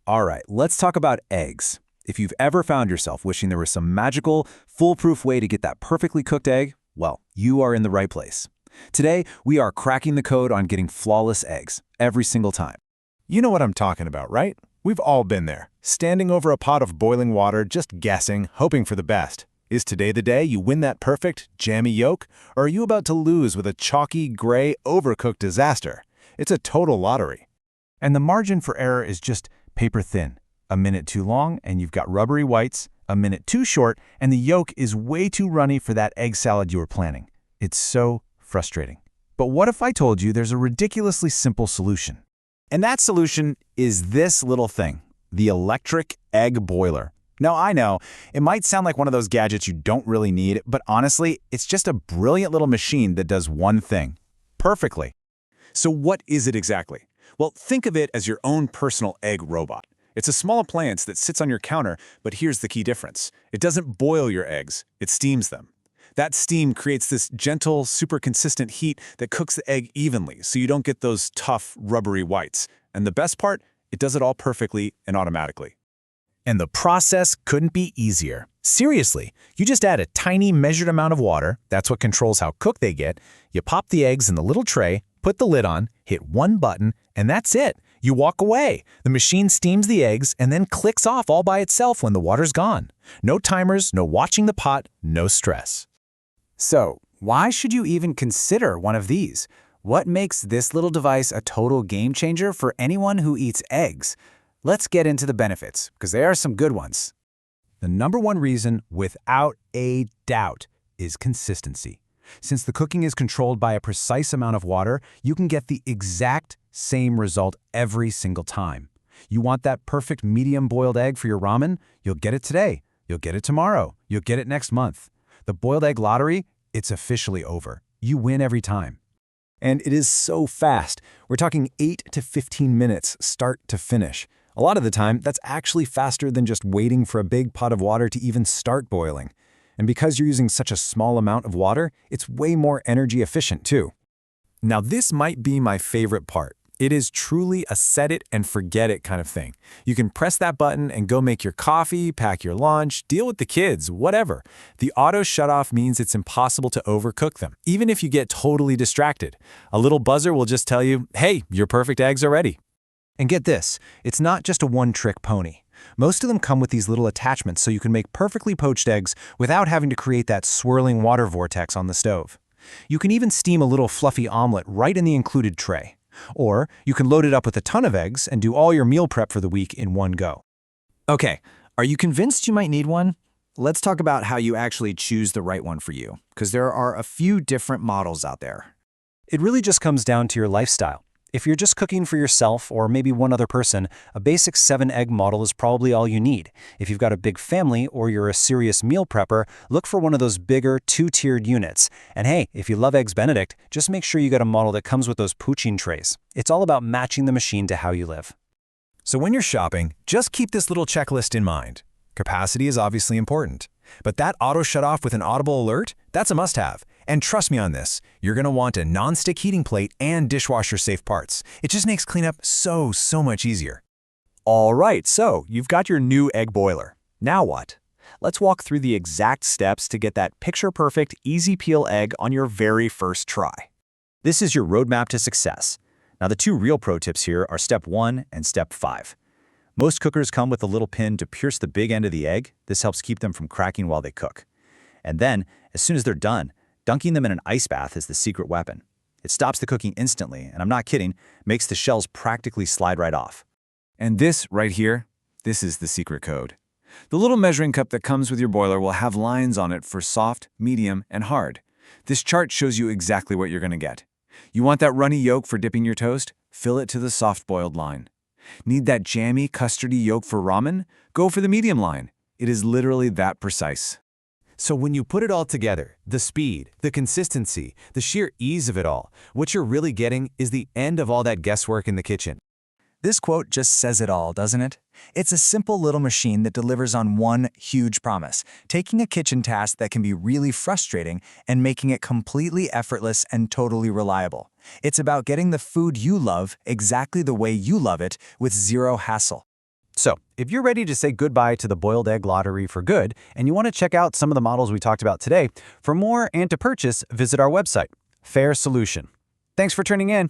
All right, let's talk about eggs. If you've ever found yourself wishing there was some magical, foolproof way to get that perfectly cooked egg, well, you are in the right place. Today, we are cracking the code on getting flawless eggs every single time. You know what I'm talking about, right? We've all been there, standing over a pot of boiling water, just guessing, hoping for the best. Is today the day you win that perfect, jammy yolk, or are you about to lose with a chalky, gray, overcooked disaster? It's a total lottery. And the margin for error is just paper thin. A minute too long, and you've got rubbery whites. A minute too short, and the yolk is way too runny for that egg salad you were planning. It's so frustrating. But what if I told you there's a ridiculously simple solution? And that solution is this little thing, the electric egg boiler. Now, I know, it might sound like one of those gadgets you don't really need, but honestly, it's just a brilliant little machine that does one thing perfectly. So what is it exactly? Well, think of it as your own personal egg robot. It's a small appliance that sits on your counter, but here's the key difference. It doesn't boil your eggs, it steams them. That steam creates this gentle, super consistent heat that cooks the egg evenly, so you don't get those tough, rubbery whites. And the best part, it does it all perfectly and automatically. And the process couldn't be easier. Seriously, you just add a tiny measured amount of water, that's what controls how cooked they get, you pop the eggs in the little tray, put the lid on, hit one button, and that's it. You walk away. The machine steams the eggs and then clicks off all by itself when the water's gone. No timers, no watching the pot, no stress. So, why should you even consider one of these? What makes this little device a total game changer for anyone who eats eggs? Let's get into the benefits, because there are some good ones. The number one reason, without a doubt, is consistency. Since the cooking is controlled by a precise amount of water, you can get the exact same result every single time. You want that perfect medium-boiled egg for your ramen? You'll get it today. You'll get it tomorrow. You'll get it next month. The boiled egg lottery, it's officially over. You win every time. And it is so fast. We're talking 8 to 15 minutes, start to finish. A lot of the time, that's actually faster than just waiting for a big pot of water to even start boiling. And because you're using such a small amount of water, it's way more energy efficient too. Now this might be my favorite part. It is truly a set it and forget it kind of thing. You can press that button and go make your coffee, pack your lunch, deal with the kids, whatever. The auto shutoff means it's impossible to overcook them, even if you get totally distracted. A little buzzer will just tell you, hey, your perfect eggs are ready. And get this, it's not just a one-trick pony. Most of them come with these little attachments so you can make perfectly poached eggs without having to create that swirling water vortex on the stove. You can even steam a little fluffy omelet right in the included tray. Or you can load it up with a ton of eggs and do all your meal prep for the week in one go. Okay, are you convinced you might need one? Let's talk about how you actually choose the right one for you, because there are a few different models out there. It really just comes down to your lifestyle. If you're just cooking for yourself or maybe one other person, a basic 7-egg model is probably all you need. If you've got a big family or you're a serious meal prepper, look for one of those bigger 2-tiered units. And hey, if you love Eggs Benedict, just make sure you get a model that comes with those poaching trays. It's all about matching the machine to how you live. So when you're shopping, just keep this little checklist in mind. Capacity is obviously important, but that auto shutoff with an audible alert, that's a must-have. And trust me on this, you're going to want a non-stick heating plate and dishwasher-safe parts. It just makes cleanup so much easier. All right, so you've got your new egg boiler. Now what? Let's walk through the exact steps to get that picture-perfect, easy-peel egg on your very first try. This is your roadmap to success. Now the two real pro tips here are step 1 and step 5. Most cookers come with a little pin to pierce the big end of the egg. This helps keep them from cracking while they cook. And then, as soon as they're done, dunking them in an ice bath is the secret weapon. It stops the cooking instantly, and I'm not kidding, makes the shells practically slide right off. And this right here, this is the secret code. The little measuring cup that comes with your boiler will have lines on it for soft, medium, and hard. This chart shows you exactly what you're going to get. You want that runny yolk for dipping your toast? Fill it to the soft-boiled line. Need that jammy, custardy yolk for ramen? Go for the medium line. It is literally that precise. So when you put it all together, the speed, the consistency, the sheer ease of it all, what you're really getting is the end of all that guesswork in the kitchen. This quote just says it all, doesn't it? It's a simple little machine that delivers on one huge promise, taking a kitchen task that can be really frustrating and making it completely effortless and totally reliable. It's about getting the food you love exactly the way you love it with zero hassle. So, if you're ready to say goodbye to the boiled egg lottery for good, and you want to check out some of the models we talked about today, for more and to purchase, visit our website, Fair Solution. Thanks for tuning in.